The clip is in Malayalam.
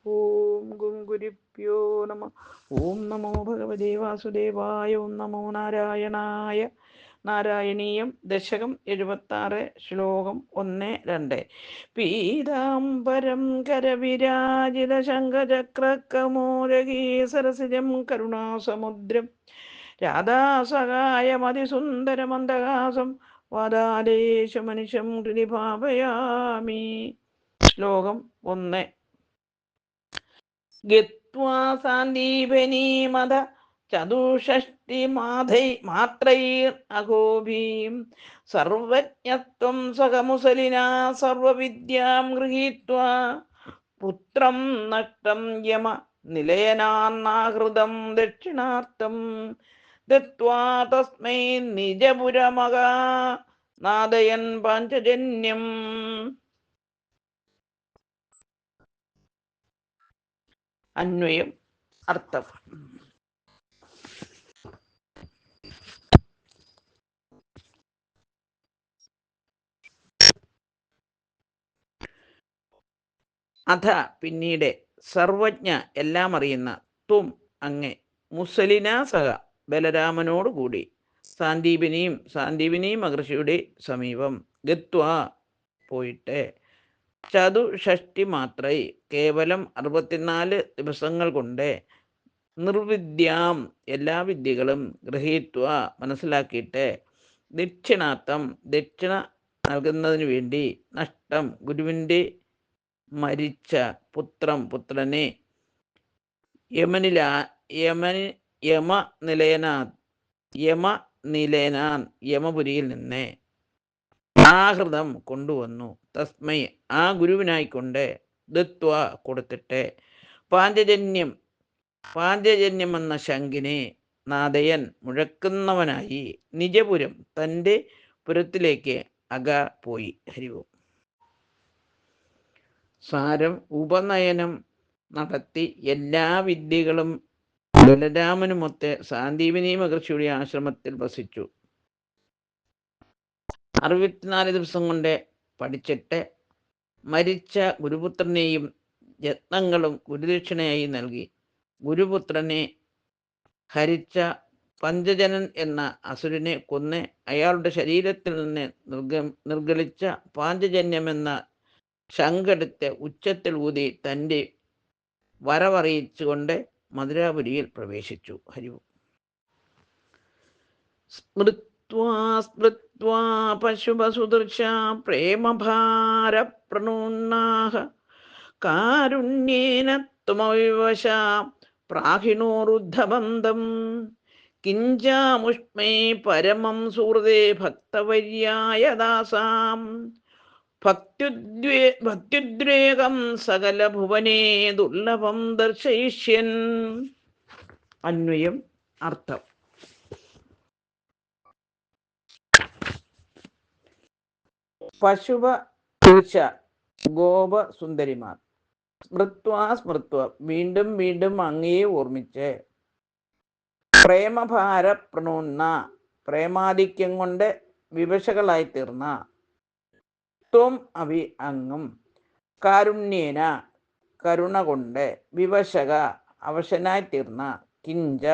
ഓം ഗും ഗുരുഭ്യോ നമ. ഓം നമോ ഭഗവതേ വാസുദേവായ. ഓം നമോ നാരായണായ. നാരായണീയം ദശകം 76 ശ്ലോകം 1-2. പീതാംബരം കരവിരാജിത ശംഖചക്രകമോദകീ സരസിജം കരുണാസമുദ്രം രാധാസഹായമതിസുന്ദരമന്ദഹാസം വാദാലേശമനിശം ഹൃദി ഭാവയാമി. ശ്ലോകം 1. ഗത്വാ സാന്ദീപനീമത ചതുഷ്ഷഷ്ടി മാത്രൈർ അഘോഭീം സർവജ്ഞത്വം സഹമുസലിനാ സർവവിദ്യാം ഗൃഹീത്വാ പുത്രം നഷ്ടം യമ നിലയനാന്നാഹൃതം ദക്ഷിണാർത്ഥം ദത്വാ തസ്മൈ നിജപുരമകാ നാദയൻ പാഞ്ചജന്യം. അന്വയം അർത്ഥം. അഥ പിന്നീട് സർവജ്ഞ എല്ലാം അറിയുന്ന തും അങ്ങ് മുസലിന സഹ ബലരാമനോടുകൂടി സാന്ദീപിനി മഹർഷിയുടെ സമീപം ഗത്വാ പോയിട്ട് ചതുഷ്ഷഷ്ടി മാത്രയി കേവലം 64 ദിവസങ്ങൾ കൊണ്ട് നിർവിദ്യാം എല്ലാ വിദ്യകളും ഗൃഹീത്വ മനസ്സിലാക്കിയിട്ട് ദക്ഷിണാർത്ഥം ദക്ഷിണ നൽകുന്നതിന് വേണ്ടി നഷ്ടം ഗുരുവിൻ്റെ മരിച്ച പുത്രനെ യമപുരിയിൽ നിന്ന് ആഹൃതം കൊണ്ടുവന്നു. തസ്മൈ ആ ഗുരുവിനായിക്കൊണ്ട് ദത്വ കൊടുത്തിട്ട് പാഞ്ചജന്യം എന്ന ശങ്കിനെ നാദയൻ മുഴക്കുന്നവനായി നിജപുരം തൻ്റെ പുരത്തിലേക്ക് പോയി. ഹരിവും. സാരം. ഉപനയനം നടത്തി എല്ലാ വിദ്യകളും ബലരാമനുമൊത്ത് സാന്ദീപിനി മഹർഷിയുടെ ആശ്രമത്തിൽ വസിച്ചു. 64 ദിവസം കൊണ്ട് പഠിച്ചിട്ട് മരിച്ച ഗുരുപുത്രനെയും രത്നങ്ങളും ഗുരുദക്ഷിണയായി നൽകി. ഗുരുപുത്രനെ ഹരിച്ച പഞ്ചജനൻ എന്ന അസുരനെ കൊന്ന് അയാളുടെ ശരീരത്തിൽ നിന്ന് നിർഗളിച്ച പാഞ്ചജന്യമെന്ന ശങ്കെടുത്ത് ഉച്ചത്തിൽ ഊതി തൻ്റെ വരവറിയിച്ചുകൊണ്ട് മധുരാപുരിയിൽ പ്രവേശിച്ചു. ഹരിവും. സ്മൃത്വാ പശുപസുദൃശാ പ്രേമഭാരപ്രണുന്നാഹ കാരുണ്യേന ത്വമവിവശാ പ്രാഹിണോരുദ്ധബന്ധം കിഞ്ചാമുഷ്മൈ പരമം സുഹൃദേ ഭക്തവര്യായ ദാസാം ഭക്ത്യുദ്വേഗം സകല ഭുവനേ ദുർലഭം ദർശയിഷ്യൻ. അന്വയം അർത്ഥം. പശുപ പുരുഷ ഗോപസുന്ദരിമാർ സ്മൃത്വ വീണ്ടും വീണ്ടും അങ്ങയെ ഓർമ്മിച്ച് പ്രേമഭാര പ്രണുന്ന പ്രേമാധിക്യം കൊണ്ട് വിവശകളായി തീർന്ന ത്വം അങ്ങും കാരുണ്യേന കരുണ കൊണ്ട് വിവശക അവശനായി തീർന്ന കിഞ്ച